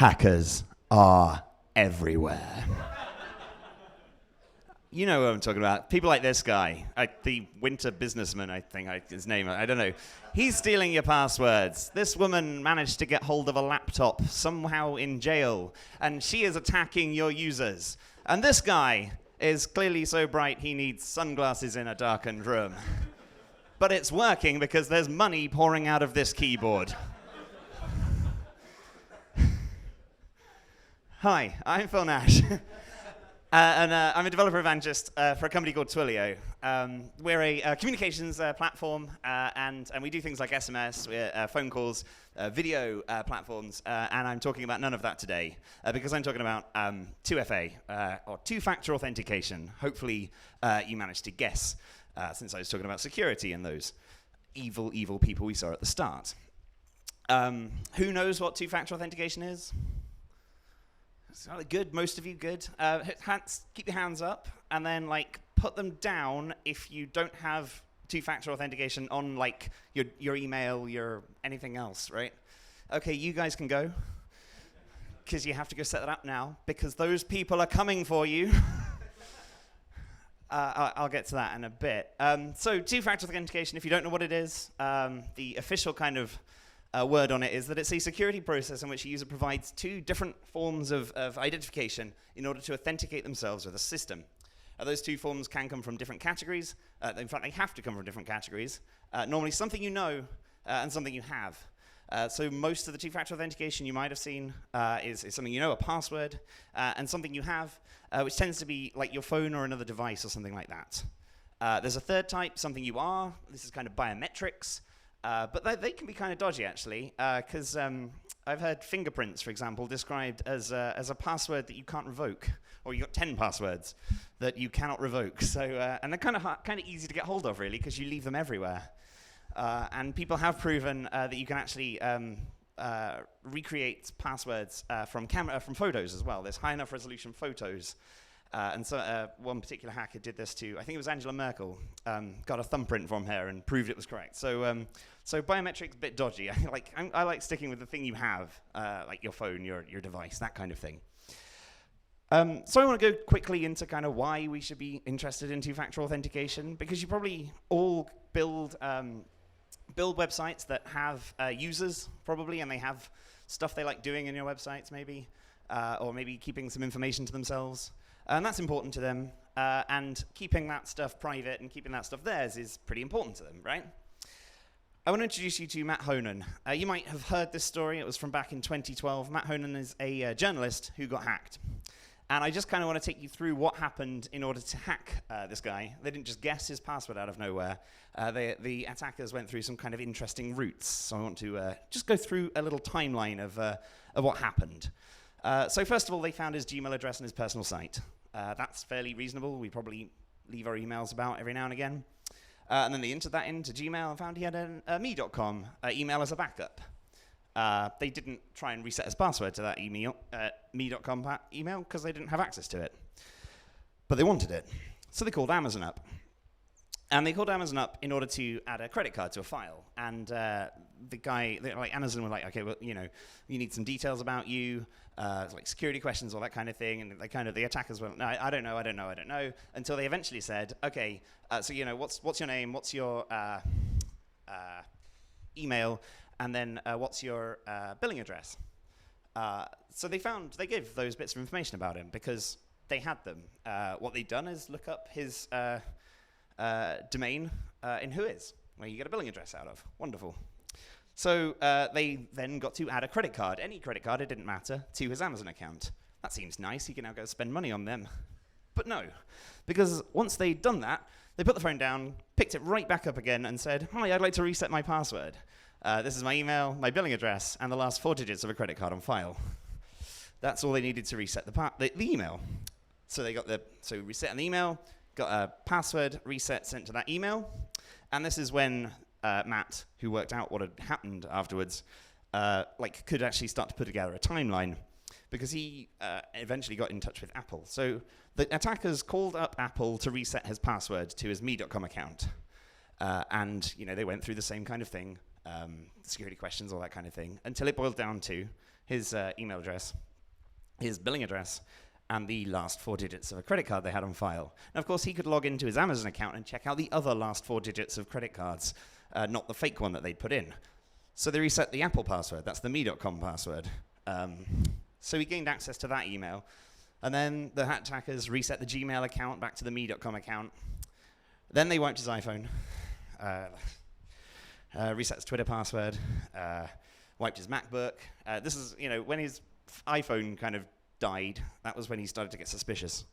Hackers are everywhere. You know what I'm talking about. People like this guy, the winter businessman, I think his name, I don't know. He's stealing your passwords. This woman managed to get hold of a laptop somehow in jail, and she is attacking your users. And this guy is clearly so bright he needs sunglasses in a darkened room. But it's working because there's money pouring out of this keyboard. Hi, I'm Phil Nash. And I'm a developer evangelist for a company called Twilio. We're a communications platform, and we do things like SMS, phone calls, video platforms, and I'm talking about none of that today, because I'm talking about 2FA, or Two Factor Authentication. Hopefully you managed to guess, since I was talking about security and those evil, evil people we saw at the start. Who knows what Two Factor Authentication is? Good, most of you, good. Keep your hands up, and then put them down if you don't have two-factor authentication on your email, your anything else, right? Okay, you guys can go, because you have to go set that up now, because those people are coming for you. I'll get to that in a bit. So two-factor authentication, if you don't know what it is, the official kind of word on it is that it's a security process in which a user provides two different forms of identification in order to authenticate themselves with a system. Those two forms can come from different categories. In fact, they have to come from different categories. Normally something you know and something you have. So most of the two-factor authentication you might have seen is something you know, a password, and something you have, which tends to be like your phone or another device or something like that. There's a third type, something you are. This is kind of biometrics. But they can be kind of dodgy, actually, because I've heard fingerprints, for example, described as a password that you can't revoke, or you've got 10 passwords that you cannot revoke. So, and they're kind of easy to get hold of, really, because you leave them everywhere. And people have proven that you can actually recreate passwords from photos as well. There's high enough resolution photos. And so one particular hacker did this to, I think it was Angela Merkel, got a thumbprint from her and proved it was correct. So biometrics, a bit dodgy. I like sticking with the thing you have, like your phone, your device, that kind of thing. So I want to go quickly into kind of why we should be interested in two-factor authentication, because you probably all build websites that have users, probably, and they have stuff they like doing in your websites, maybe, or maybe keeping some information to themselves. And that's important to them, and keeping that stuff private and keeping that stuff theirs is pretty important to them, right? I want to introduce you to Matt HONAN. You might have heard this story. It was from back in 2012. Matt HONAN is a journalist who got hacked. And I just kind of want to take you through what happened in order to hack this guy. They didn't just guess his password out of nowhere. The attackers went through some kind of interesting routes. So I want to just go through a little timeline of what happened. So first of all, they found his Gmail address and his personal site. That's fairly reasonable. We probably leave our emails about every now and again. And then they entered that into Gmail and found he had a me.com email as a backup. They didn't try and reset his password to that me.com email because they didn't have access to it. But they wanted it. So they called Amazon up. And they called Amazon up in order to add a credit card to a file. And the guy, Amazon were like, okay, well, you need some details about you, like security questions, all that kind of thing. And the attackers were, no, I don't know, until they eventually said, okay, so what's your name, what's your email, and then what's your billing address? So they gave those bits of information about him because they had them. What they'd done is look up his domain in Whois, where you get a billing address out of. Wonderful. So they then got to add a credit card, any credit card, it didn't matter, to his Amazon account. That seems nice. He can now go spend money on them. But no, because once they'd done that, they put the phone down, picked it right back up again, and said, hi, I'd like to reset my password. This is my email, my billing address, and the last 4 digits of a credit card on file. That's all they needed to reset the email. So they reset an email, got a password reset sent to that email, and this is when Matt, who worked out what had happened afterwards, could actually start to put together a timeline, because he eventually got in touch with Apple. So the attackers called up Apple to reset his password to his me.com account, and they went through the same kind of thing security questions, all that kind of thing, until it boiled down to his email address, his billing address, and the last 4 digits of a credit card they had on file. Now, of course, he could log into his Amazon account and check out the other last 4 digits of credit cards, not the fake one that they'd put in. So they reset the Apple password. That's the me.com password. So he gained access to that email. And then the attackers reset the Gmail account back to the me.com account. Then they wiped his iPhone, reset his Twitter password, wiped his MacBook. This is, when his iPhone kind of died, that was when he started to get suspicious.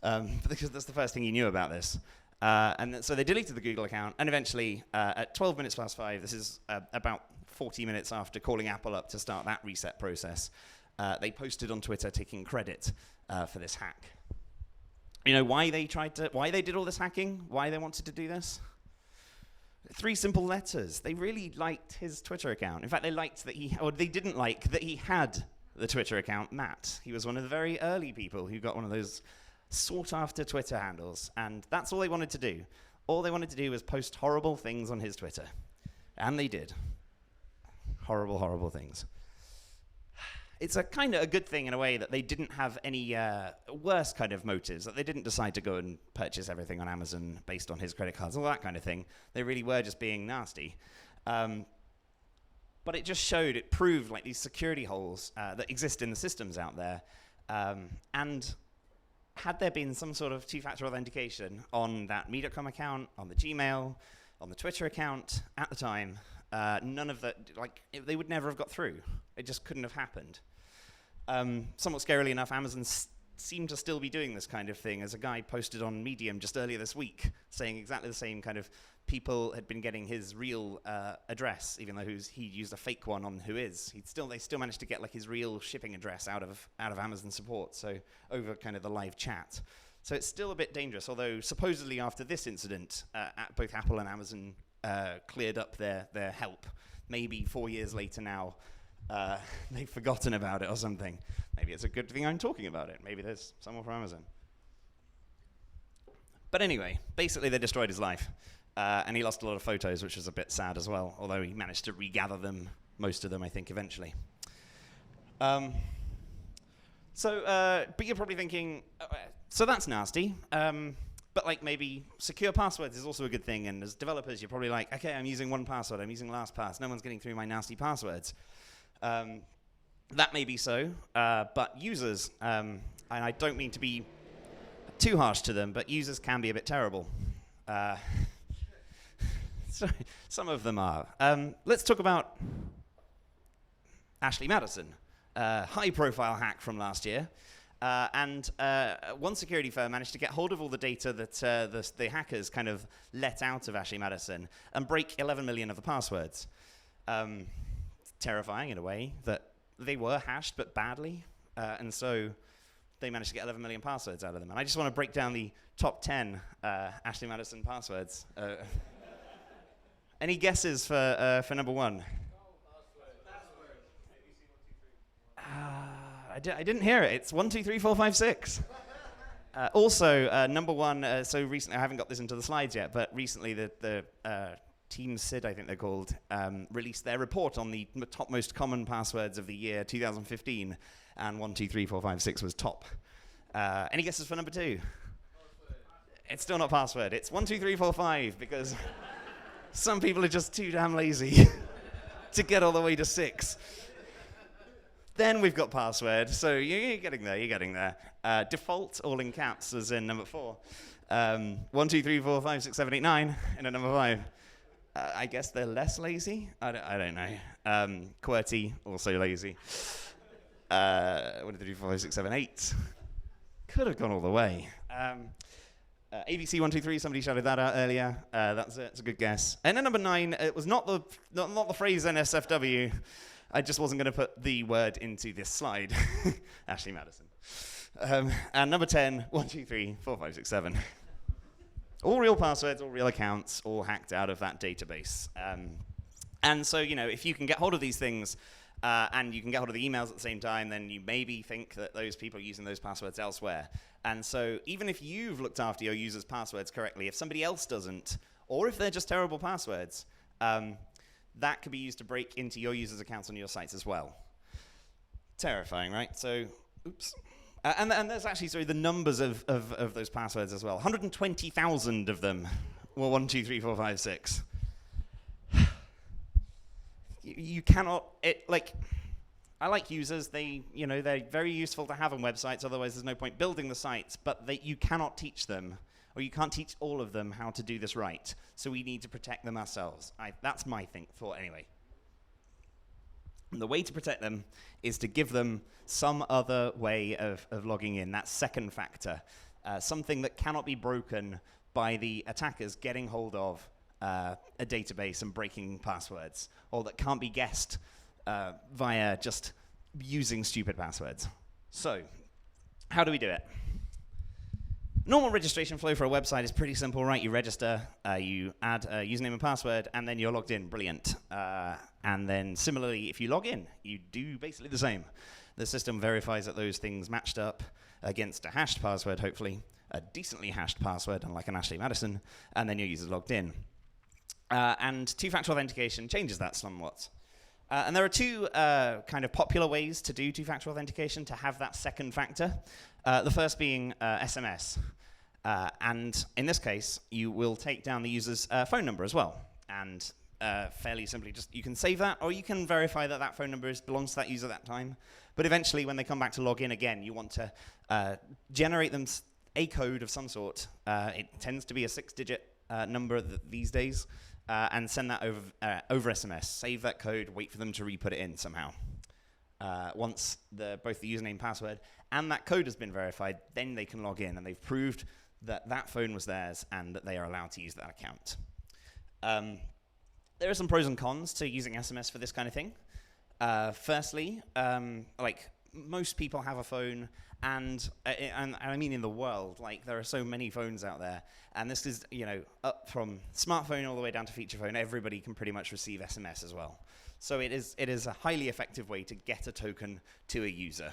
Because that's the first thing he knew about this. So they deleted the Google account, and eventually, at 12 minutes past 5, this is about 40 minutes after calling Apple up to start that reset process, they posted on Twitter taking credit for this hack. Why they did all this hacking? Why they wanted to do this? 3 simple letters. They really liked his Twitter account. In fact, they didn't like that he had the Twitter account, Matt. He was one of the very early people who got one of those sought-after Twitter handles, and that's all they wanted to do. All they wanted to do was post horrible things on his Twitter. And they did. Horrible, horrible things. It's a kind of a good thing in a way that they didn't have any worse kind of motives, that they didn't decide to go and purchase everything on Amazon based on his credit cards, all that kind of thing. They really were just being nasty. But it just proved like these security holes that exist in the systems out there. And had there been some sort of two-factor authentication on that me.com account, on the Gmail, on the Twitter account at the time, none of that, they would never have got through. It just couldn't have happened. Somewhat scarily enough, Amazon seemed to still be doing this kind of thing, as a guy posted on Medium just earlier this week, saying exactly the same kind of people had been getting his real address, even though he used a fake one on Whois. They still managed to get his real shipping address out of Amazon support, so over kind of the live chat. So it's still a bit dangerous, although supposedly after this incident, both Apple and Amazon cleared up their help. Maybe 4 years later now, they've forgotten about it or something. Maybe it's a good thing I'm talking about it. Maybe there's someone from Amazon. But anyway, basically they destroyed his life. And he lost a lot of photos, which was a bit sad as well, although he managed to regather them, most of them, I think, eventually. But you're probably thinking, so that's nasty. But maybe secure passwords is also a good thing, and as developers, you're probably like, okay, I'm using 1Password, I'm using LastPass, no one's getting through my nasty passwords. That may be so, but users, and I don't mean to be too harsh to them, but users can be a bit terrible. So some of them are. Let's talk about Ashley Madison, high-profile hack from last year. And one security firm managed to get hold of all the data that the hackers kind of let out of Ashley Madison and break 11 million of the passwords. Terrifying in a way that they were hashed, but badly. And so they managed to get 11 million passwords out of them. And I just want to break down the top 10 Ashley Madison passwords. Any guesses for number 1? I didn't hear it. It's 1, 2, 3, 4, 5, 6. Also, number 1. So recently, I haven't got this into the slides yet, but recently the Team SID, I think they're called, released their report on the top most common passwords of the year 2015, and 1, 2, 3, 4, 5, 6 was top. Any guesses for number 2? Password. It's still not password. It's 1, 2, 3, 4, 5 because some people are just too damn lazy to get all the way to 6. Then we've got password, so you're getting there, default, all in caps, as in number 4. 1, 2, 3, 4, 5, 6, 7, 8, 9, and at number 5. I guess they're less lazy? I don't know. QWERTY, also lazy. 1, 2, 3, 4, 5, 6, 7, 8. Could have gone all the way. ABC 1, 2, 3, somebody shouted that out earlier. That's it, it's a good guess. And then number 9, it was not the phrase NSFW. I just wasn't going to put the word into this slide. Ashley Madison. And number 10, 1, 2, 3, 4, 5, 6, 7. All real passwords, all real accounts, all hacked out of that database. And so, if you can get hold of these things, and you can get hold of the emails at the same time, then you maybe think that those people are using those passwords elsewhere. And so even if you've looked after your users' passwords correctly, if somebody else doesn't, or if they're just terrible passwords, that could be used to break into your users' accounts on your sites as well. Terrifying, right? So, oops. And there's actually, sorry, the numbers of those passwords as well. 120,000 of them were 1, 2, 3, 4, 5, 6. You cannot, I like users. They're very useful to have on websites. Otherwise, there's no point building the sites. But you cannot teach them, or you can't teach all of them how to do this right. So we need to protect them ourselves. That's my thought anyway. And the way to protect them is to give them some other way of logging in, that second factor, something that cannot be broken by the attackers getting hold of a database and breaking passwords, or that can't be guessed via just using stupid passwords. So, how do we do it? Normal registration flow for a website is pretty simple, right? You register, you add a username and password, and then you're logged in. Brilliant. And then similarly, if you log in, you do basically the same. The system verifies that those things matched up against a hashed password, hopefully, a decently hashed password, unlike an Ashley Madison, and then your user's logged in. And two-factor authentication changes that somewhat. And there are two kind of popular ways to do two-factor authentication, to have that second factor. The first being SMS. And in this case, you will take down the user's phone number as well. And fairly simply, you can save that, or you can verify that that phone number belongs to that user at that time. But eventually, when they come back to log in again, you want to generate them a code of some sort. It tends to be a 6-digit number these days. And send that over SMS. Save that code, wait for them to re-put it in somehow. Once both the username, password, and that code has been verified, then they can log in, and they've proved that that phone was theirs and that they are allowed to use that account. There are some pros and cons to using SMS for this kind of thing. Firstly, like most people have a phone, and I mean in the world, like there are so many phones out there, and this is, up from smartphone all the way down to feature phone, everybody can pretty much receive SMS as well. So it is a highly effective way to get a token to a user.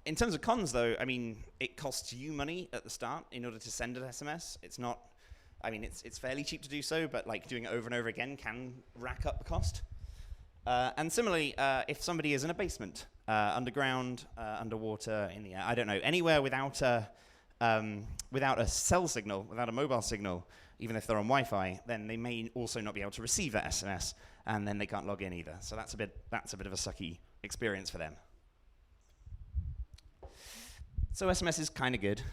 In terms of cons though, I mean, it costs you money at the start in order to send an SMS. It's not, it's fairly cheap to do so, but like doing it over and over again can rack up the cost. And similarly, if somebody is in a basement, underground, underwater, in the air, I don't know, anywhere without a cell signal, without a mobile signal, even if they're on Wi-Fi, then they may also not be able to receive that SMS, and then they can't log in either. So that's a bit of a sucky experience for them. So SMS is kind of good.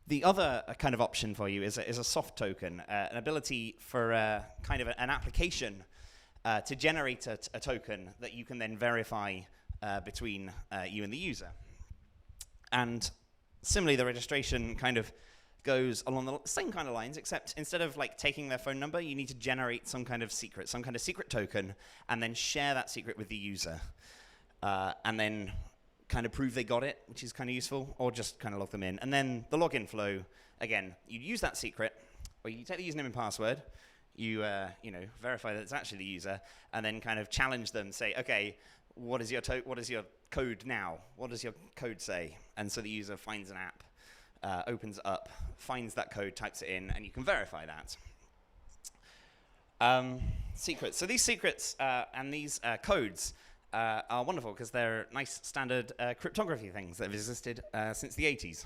The other kind of option for you is a soft token, an ability for kind of an application to generate a token that you can then verify between you and the user. And similarly, the registration kind of goes along the same kind of lines, except instead of like taking their phone number, you need to generate some kind of secret token, and then share that secret with the user. And then kind of prove they got it, which is kind of useful, or just kind of log them in. And then the login flow, again, you use that secret, or you take the username and password, you verify that it's actually the user, and then kind of challenge them, say, okay, what is your code now? What does your code say? And so the user finds an app, opens it up, finds that code, types it in, and you can verify that. Secrets. So these secrets and these codes are wonderful because they're nice standard cryptography things that have existed since the 80s.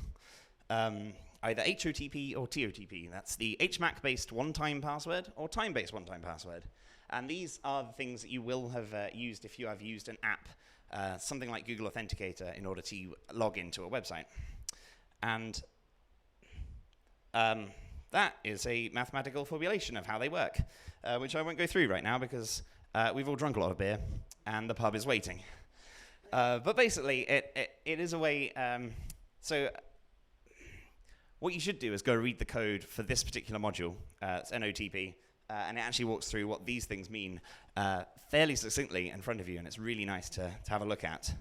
Either HOTP or TOTP. That's the HMAC-based one-time password or time-based one-time password. And these are the things that you will have used if you have used an app, something like Google Authenticator, in order to log into a website. And that is a mathematical formulation of how they work, which I won't go through right now because we've all drunk a lot of beer and the pub is waiting. But basically, it is a way... So what you should do is go read the code for this particular module. It's NOTP. And it actually walks through what these things mean fairly succinctly in front of you, and it's really nice to have a look at.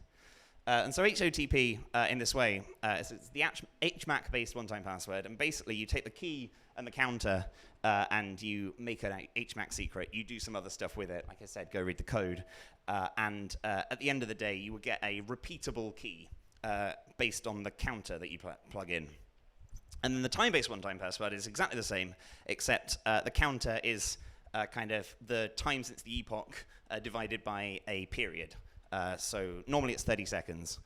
And so HOTP, in this way, it's the HMAC-based one-time password, and basically you take the key and the counter, and you make an HMAC secret. You do some other stuff with it. Like I said, go read the code. And at the end of the day, you will get a repeatable key based on the counter that you plug in. And then the time-based one-time password is exactly the same, except the counter is kind of the time since the epoch divided by a period. So normally it's 30 seconds,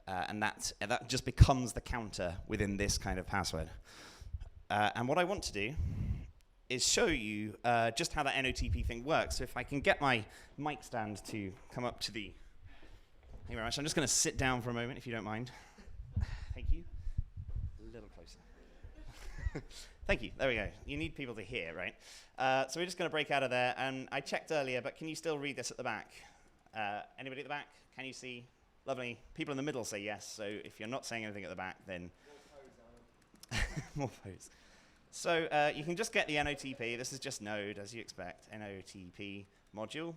and that just becomes the counter within this kind of password. And what I want to do is show you just how that NOTP thing works. So if I can get my mic stand to come up to the... Thank you very much. I'm just going to sit down for a moment, if you don't mind. Thank you. A little closer. Thank you. There we go. You need people to hear, right? So we're just going to break out of there. And I checked earlier, but can you still read this at the back? Anybody at the back? Can you see? Lovely. People in the middle say yes. So if you're not saying anything at the back, then... More pose. So you can just get the NOTP. This is just Node, as you expect, NOTP module.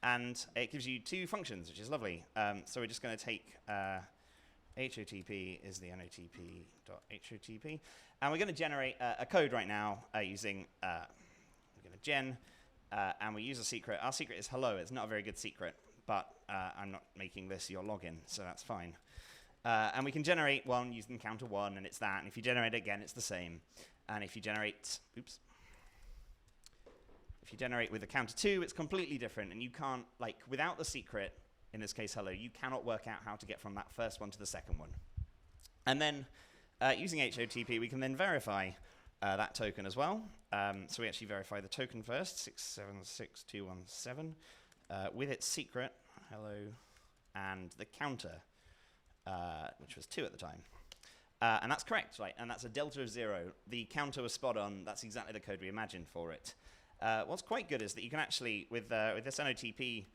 And it gives you two functions, which is lovely. So we're just going to take HOTP is the NOTP.HOTP. And we're going to generate a code right now using, we're going to gen, and we use a secret. Our secret is hello. It's not a very good secret, but I'm not making this your login, so that's fine. And we can generate one using counter 1, and it's that. And if you generate it again, it's the same. And if you generate, if you generate with a counter 2, it's completely different. And you can't, like, without the secret, in this case hello, you cannot work out how to get from that first one to the second one. And then using HOTP, we can then verify that token as well. So we actually verify the token first, 676217, with its secret, hello, and the counter, which was 2 at the time. And that's correct, right? And that's a delta of 0. The counter was spot on. That's exactly the code we imagined for it. What's quite good is that you can actually, with this NOTP,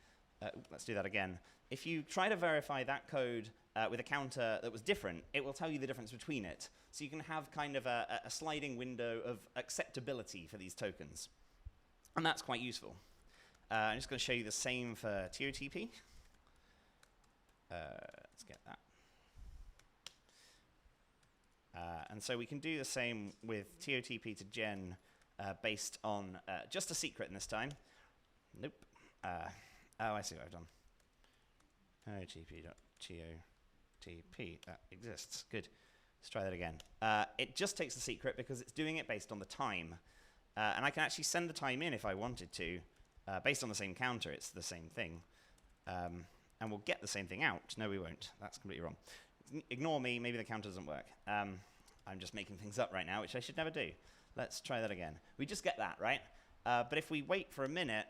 let's do that again. If you try to verify that code with a counter that was different, it will tell you the difference between it. So you can have kind of a sliding window of acceptability for these tokens. And that's quite useful. I'm just going to show you the same for TOTP. Let's get that. And so we can do the same with TOTP to gen based on just a secret in this time. Nope. Oh, I see what I've done. OTP.TOTP, that exists. Good. Let's try that again. It just takes the secret because it's doing it based on the time. And I can actually send the time in if I wanted to. Based on the same counter, it's the same thing. And we'll get the same thing out. No, we won't. That's completely wrong. Ignore me, maybe the counter doesn't work. I'm just making things up right now, which I should never do. Let's try that again. We just get that, right? But if we wait for a minute,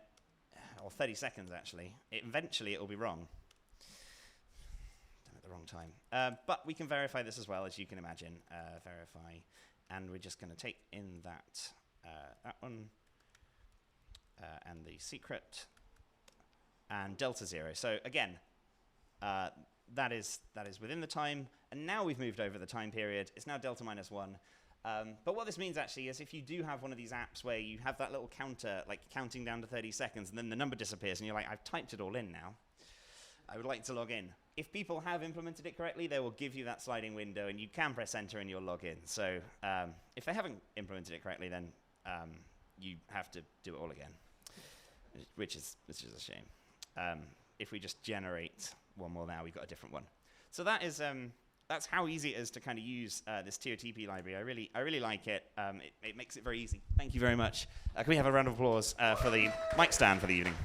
or 30 seconds actually, eventually it will be wrong. Done it at the wrong time. But we can verify this as well, as you can imagine. Verify, and we're just going to take in that one, and the secret, and delta 0. So again, that is within the time, and now we've moved over the time period. It's now delta -1. But what this means actually is if you do have one of these apps where you have that little counter, like counting down to 30 seconds, and then the number disappears, and you're like, I've typed it all in now. I would like to log in. If people have implemented it correctly, they will give you that sliding window, and you can press enter and you'll log in. So if they haven't implemented it correctly, then you have to do it all again, which is a shame. If we just generate one more now, we've got a different one. So that is that's how easy it is to kind of use this TOTP library. I really like it. It makes it very easy. Thank you very much. Can we have a round of applause for the mic stand for the evening?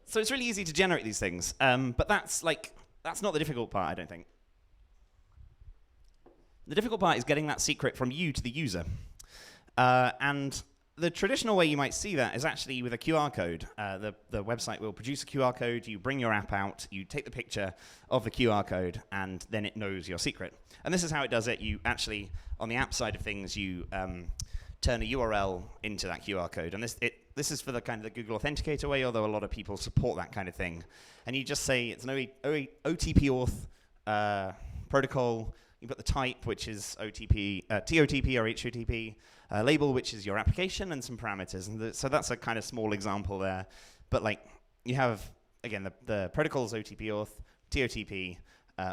So it's really easy to generate these things, but that's not the difficult part, I don't think. The difficult part is getting that secret from you to the user. And the traditional way you might see that is actually with a QR code. The website will produce a QR code, you bring your app out, you take the picture of the QR code, and then it knows your secret. And this is how it does it. You actually, on the app side of things, you turn a URL into that QR code. And this is for the kind of the Google Authenticator way, although a lot of people support that kind of thing. And you just say it's an OTP auth protocol. You put the type, which is TOTP or HOTP, label, which is your application, and some parameters. And so that's a kind of small example there. But like you have, again, the protocols OTP auth, TOTP,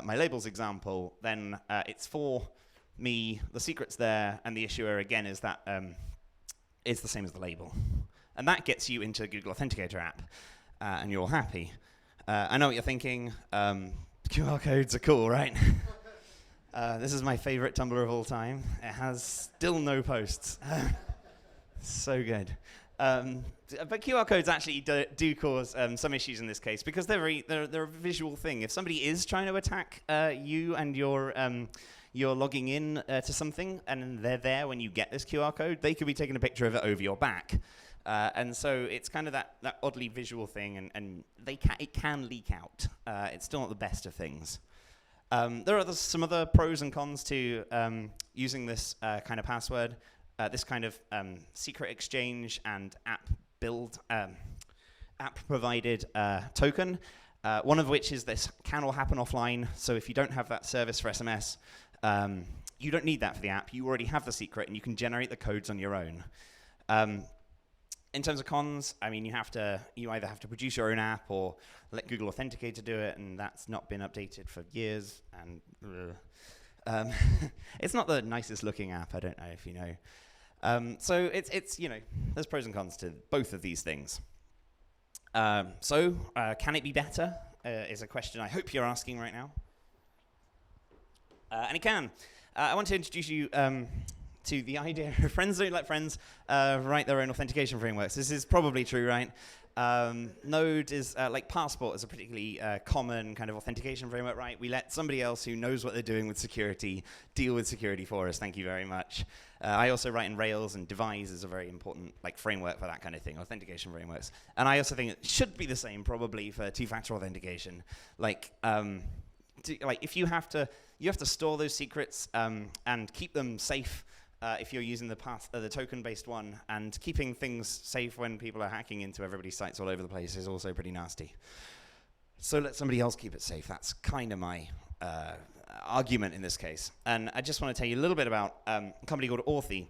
my labels example, then it's for me, the secret's there, and the issuer, again, is that it's the same as the label. And that gets you into Google Authenticator app, and you're all happy. I know what you're thinking. QR codes are cool, right? This is my favorite Tumblr of all time. It has still no posts. So good. But QR codes actually do cause some issues in this case because they're a visual thing. If somebody is trying to attack you and you're logging in to something and they're there when you get this QR code, they could be taking a picture of it over your back. And so it's kind of that oddly visual thing, and it can leak out. It's still not the best of things. There are some other pros and cons to using this kind of password. This kind of secret exchange and app provided token, one of which is this can all happen offline. So if you don't have that service for SMS, you don't need that for the app. You already have the secret, and you can generate the codes on your own. In terms of cons, I mean, you either have to produce your own app or let Google Authenticate to do it, and that's not been updated for years. And it's not the nicest looking app. I don't know if you know. So it's there's pros and cons to both of these things. So can it be better? Is a question I hope you're asking right now. And it can. I want to introduce you to the idea of friends don't let friends write their own authentication frameworks. This is probably true, right? Node is, like Passport, is a particularly common kind of authentication framework, right? We let somebody else who knows what they're doing with security deal with security for us. Thank you very much. I also write in Rails, and Devise is a very important framework for that kind of thing, authentication frameworks. And I also think it should be the same probably for two-factor authentication. If you have to store those secrets and keep them safe. If you're using the token-based one, and keeping things safe when people are hacking into everybody's sites all over the place is also pretty nasty. So let somebody else keep it safe. That's kind of my argument in this case. And I just want to tell you a little bit about a company called Authy,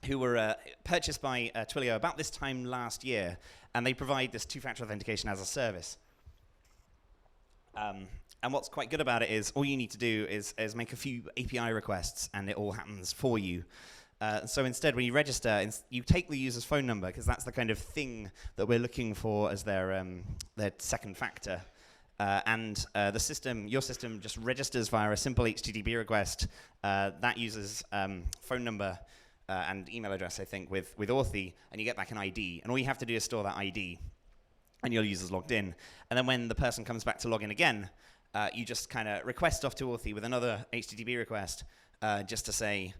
who were purchased by Twilio about this time last year, and they provide this two-factor authentication as a service. And what's quite good about it is all you need to do is make a few API requests, and it all happens for you. So instead, when you register, you take the user's phone number, because that's the kind of thing that we're looking for as their second factor. And your system just registers via a simple HTTP request that user's phone number and email address, I think, with Authy, and you get back an ID. And all you have to do is store that ID, and your user's logged in. And then when the person comes back to log in again, you just kind of request off to Authy with another HTTP request just to say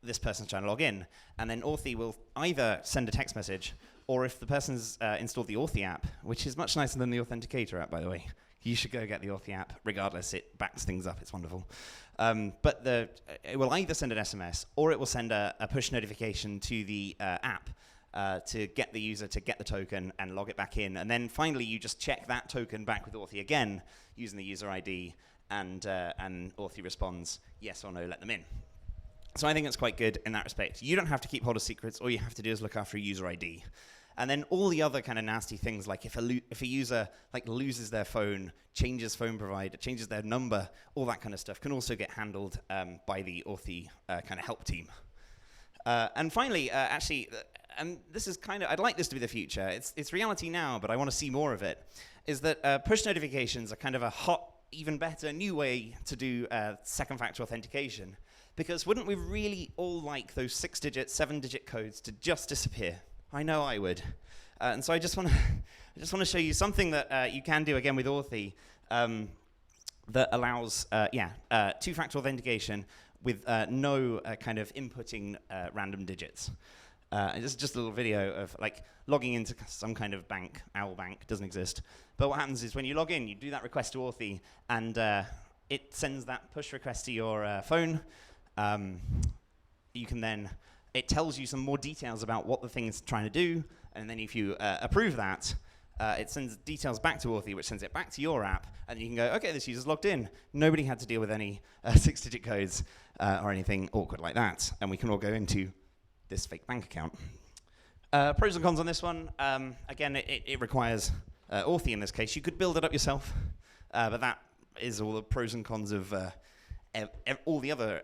this person's trying to log in. And then Authy will either send a text message, or if the person's installed the Authy app, which is much nicer than the Authenticator app, by the way. You should go get the Authy app. Regardless, it backs things up. It's wonderful. But it will either send an SMS, or it will send a push notification to the app to get the user to get the token and log it back in. And then finally, you just check that token back with Authy again using the user ID, and Authy responds, yes or no, let them in. So I think it's quite good in that respect. You don't have to keep hold of secrets. All you have to do is look after a user ID. And then all the other kind of nasty things, like if a user loses their phone, changes phone provider, changes their number, all that kind of stuff can also get handled by the Authy kind of help team. And finally, and this is I'd like this to be the future. It's reality now, but I want to see more of it, is that push notifications are kind of a hot, even better new way to do second factor authentication. Because wouldn't we really all like those 6-digit, 7-digit codes to just disappear? I know I would. And so I just want to show you something that you can do again with Authy that allows two-factor authentication with no kind of inputting random digits. This is just a little video of logging into some kind of bank. Owl Bank doesn't exist. But what happens is when you log in, you do that request to Authy, and it sends that push request to your phone. You can then, it tells you some more details about what the thing is trying to do, and then if you approve that, it sends details back to Authy, which sends it back to your app, and you can go, okay, this user's logged in. Nobody had to deal with any 6-digit codes or anything awkward like that, and we can all go into this fake bank account. Pros and cons on this one. Again, it requires Authy in this case. You could build it up yourself, but that is all the pros and cons of all the other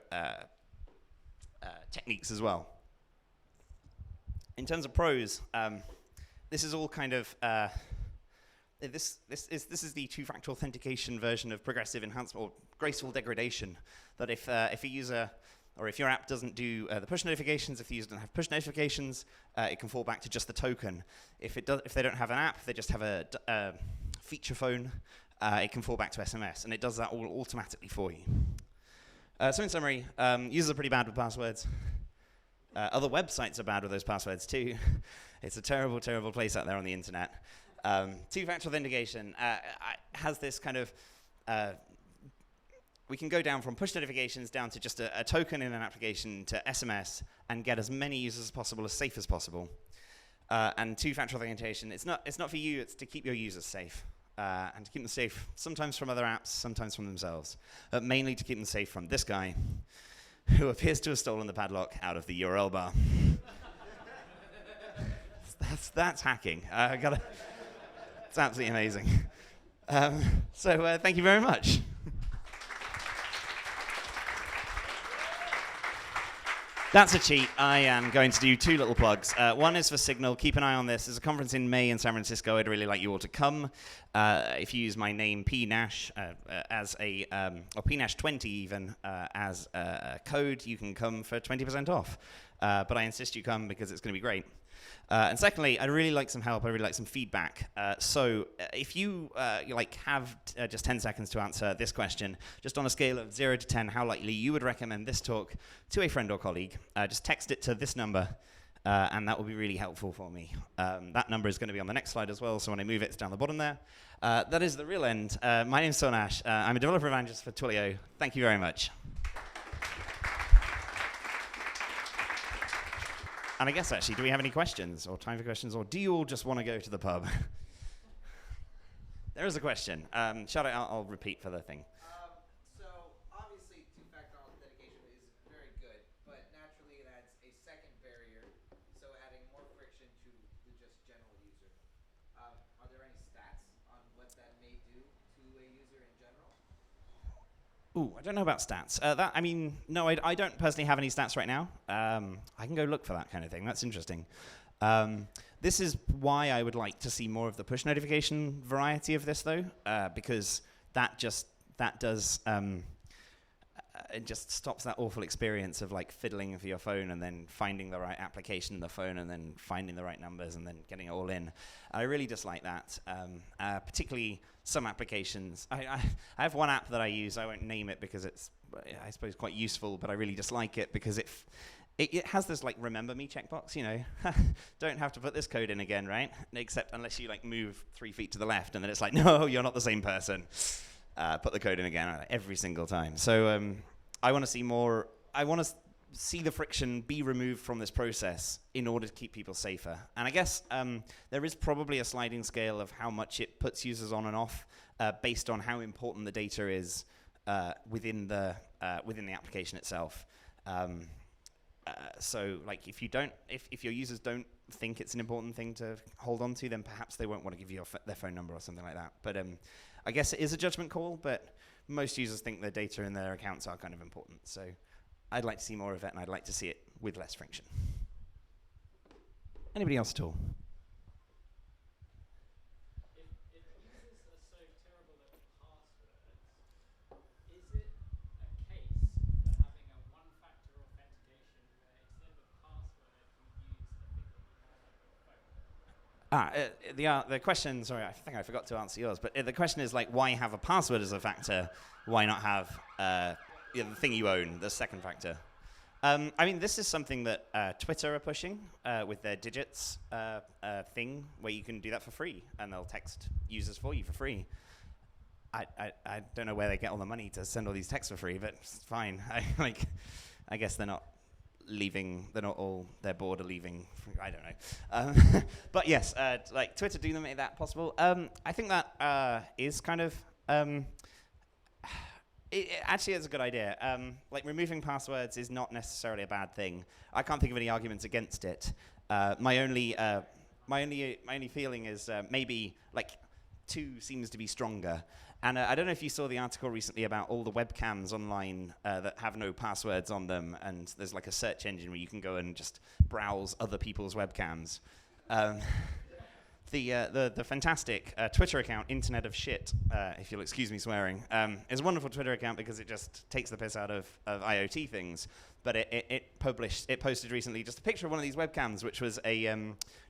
techniques as well. In terms of pros, this is all kind of this is the two-factor authentication version of progressive enhancement or graceful degradation. That if a user or if your app doesn't do the push notifications, if the user doesn't have push notifications, it can fall back to just the token. If they don't have an app, they just have a feature phone, it can fall back to SMS, and it does that all automatically for you. So in summary, users are pretty bad with passwords. Other websites are bad with those passwords too. It's a terrible, terrible place out there on the internet. Two-factor authentication has this kind of, we can go down from push notifications down to just a token in an application to SMS and get as many users as possible, as safe as possible. And two-factor authentication, it's not for you, it's to keep your users safe. And to keep them safe, sometimes from other apps, sometimes from themselves. But mainly to keep them safe from this guy, who appears to have stolen the padlock out of the URL bar. That's hacking. It's absolutely amazing. So thank you very much. That's a cheat. I am going to do two little plugs. One is for Signal. Keep an eye on this. There's a conference in May in San Francisco. I'd really like you all to come. If you use my name, PNash, as a, or PNash20 even, as a code, you can come for 20% off. But I insist you come because it's going to be great. And secondly, I'd really like some help. I'd really like some feedback. So if you have just 10 seconds to answer this question, just on a scale of 0 to 10, how likely you would recommend this talk to a friend or colleague, just text it to this number, and that will be really helpful for me. That number is going to be on the next slide as well, so when I move it, it's down the bottom there. That is the real end. My name's Nash. I'm a developer evangelist for Twilio. Thank you very much. And I guess, actually, do we have any questions or time for questions, or do you all just want to go to the pub? There is a question. Shout it out, I'll repeat for the thing. So, obviously, two-factor authentication is very good, but naturally it adds a second barrier, so adding more friction to the just general user. Are there any stats on what that may do to a user in general? Ooh, I don't know about stats. No, I don't personally have any stats right now. I can go look for that kind of thing. That's interesting. This is why I would like to see more of the push notification variety of this, though, because it just stops that awful experience of like fiddling with your phone and then finding the right application in the phone and then finding the right numbers and then getting it all in. I really dislike that, particularly some applications. I have one app that I use. I won't name it because it's, I suppose, quite useful, but I really dislike it because it has this like remember me checkbox, you know. Don't have to put this code in again, right? Except unless you like move 3 feet to the left, and then it's like, no, you're not the same person. Put the code in again every single time. So I want to see more. I want to see the friction be removed from this process in order to keep people safer. And I guess there is probably a sliding scale of how much it puts users on and off based on how important the data is within the application itself. So, like, if your users don't think it's an important thing to hold on to, then perhaps they won't want to give you their phone number or something like that. But I guess it is a judgment call, but most users think their data and their accounts are kind of important. So I'd like to see more of it, and I'd like to see it with less friction. Anybody else at all? If users are so terrible at passwords, is it a case for having a one-factor authentication where instead of a password, you use a thing that you have on your phone? The question, sorry, I think I forgot to answer yours, but the question is, like, why have a password as a factor? Why not have the thing you own, the second factor? I mean, this is something that Twitter are pushing with their digits thing, where you can do that for free, and they'll text users for you for free. I don't know where they get all the money to send all these texts for free, but it's fine. I guess they're not leaving. They're not all. They're bored of leaving. I don't know. But yes, like Twitter do make that possible. I think that is kind of. It actually is a good idea. Like removing passwords is not necessarily a bad thing. I can't think of any arguments against it. My only feeling is maybe like 2 seems to be stronger. And I don't know if you saw the article recently about all the webcams online that have no passwords on them, and there's like a search engine where you can go and just browse other people's webcams. the fantastic Twitter account, Internet of Shit, if you'll excuse me swearing, is a wonderful Twitter account because it just takes the piss out of IoT things. But it posted recently just a picture of one of these webcams, which was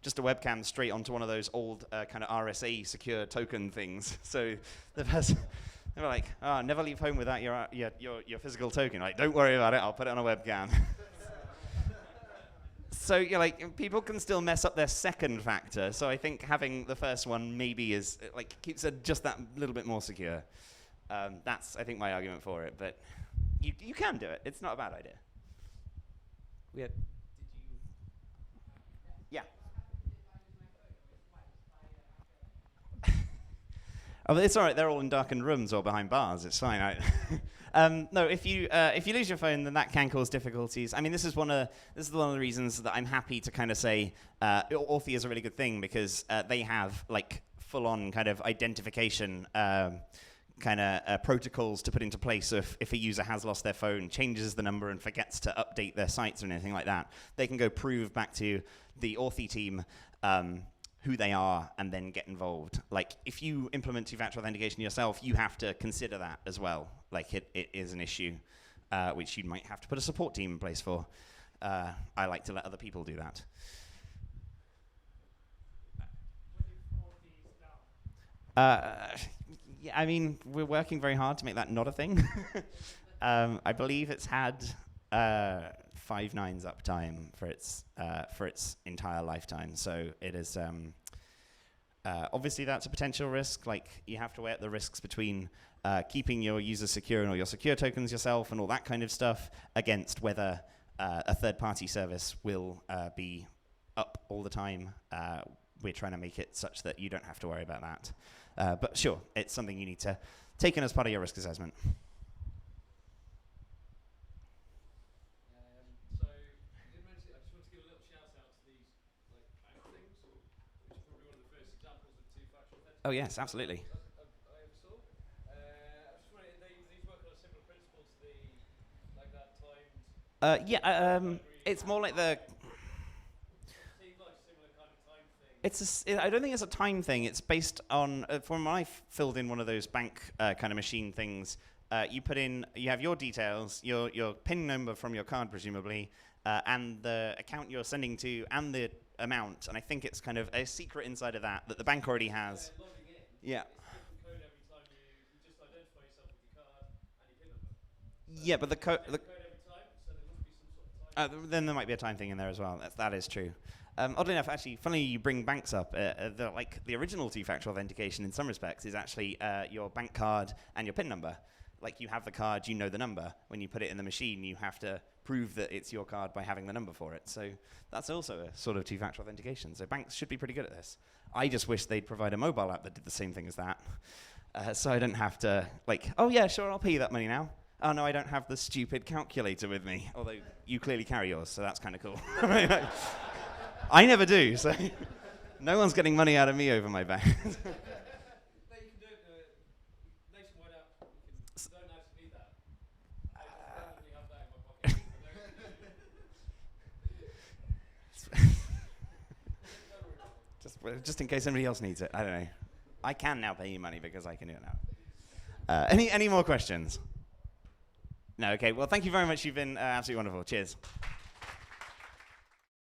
just a webcam straight onto one of those old kind of RSA secure token things. So the person, they were like, "Oh, never leave home without your physical token." Like, don't worry about it. I'll put it on a webcam. So you're like, people can still mess up their second factor. So I think having the first one maybe is keeps it just that little bit more secure. That's I think my argument for it. But you can do it. It's not a bad idea. Did you? Yeah. Oh, but it's all right. They're all in darkened rooms or behind bars. It's fine. No, if you lose your phone, then that can cause difficulties. I mean, this is one of the reasons that I'm happy to kind of say Authy is a really good thing because they have full-on kind of identification protocols to put into place. So if a user has lost their phone, changes the number, and forgets to update their sites or anything like that, they can go prove back to the Authy team who they are and then get involved. Like, if you implement two-factor authentication yourself, you have to consider that as well. Like, it is an issue which you might have to put a support team in place for. I like to let other people do that. Yeah, I mean, we're working very hard to make that not a thing. I believe it's had 5 nines uptime for its entire lifetime. So it is obviously that's a potential risk. Like, you have to weigh up the risks between keeping your users secure and all your secure tokens yourself and all that kind of stuff against whether a third-party service will be up all the time. We're trying to make it such that you don't have to worry about that. But sure, it's something you need to take in as part of your risk assessment. So you did mention, I just want to give a little shout out to these bank things, which are probably one of the first examples of two-factor authentication. Oh yes, absolutely. I ever saw. I just wondering, these work on a similar principle to that timed. It's more like the. I don't think it's a time thing. It's based on, from when I filled in one of those bank kind of machine things, you have your details, your PIN number from your card, presumably, and the account you're sending to, and the amount. And I think it's kind of a secret inside of that the bank already has. Logging in, Yeah. it's a different code every time you just identify yourself with your card and your PIN number. So Yeah, but the code every time, so there must be some sort of time. then there might be a time thing in there as well. That is true. Oddly enough, actually, funny you bring banks up. The original two-factor authentication, in some respects, is actually your bank card and your PIN number. Like, you have the card, you know the number. When you put it in the machine, you have to prove that it's your card by having the number for it. So that's also a sort of two-factor authentication. So banks should be pretty good at this. I just wish they'd provide a mobile app that did the same thing as that. So I don't have to, oh yeah, sure, I'll pay you that money now. Oh no, I don't have the stupid calculator with me. Although you clearly carry yours, so that's kind of cool. I never do, so no one's getting money out of me over my back. No, you can do it nationwide app. You don't actually need that. I definitely have that in my pocket. just in case anybody else needs it. I don't know. I can now pay you money because I can do it now. Any more questions? No, okay. Well, thank you very much. You've been absolutely wonderful. Cheers.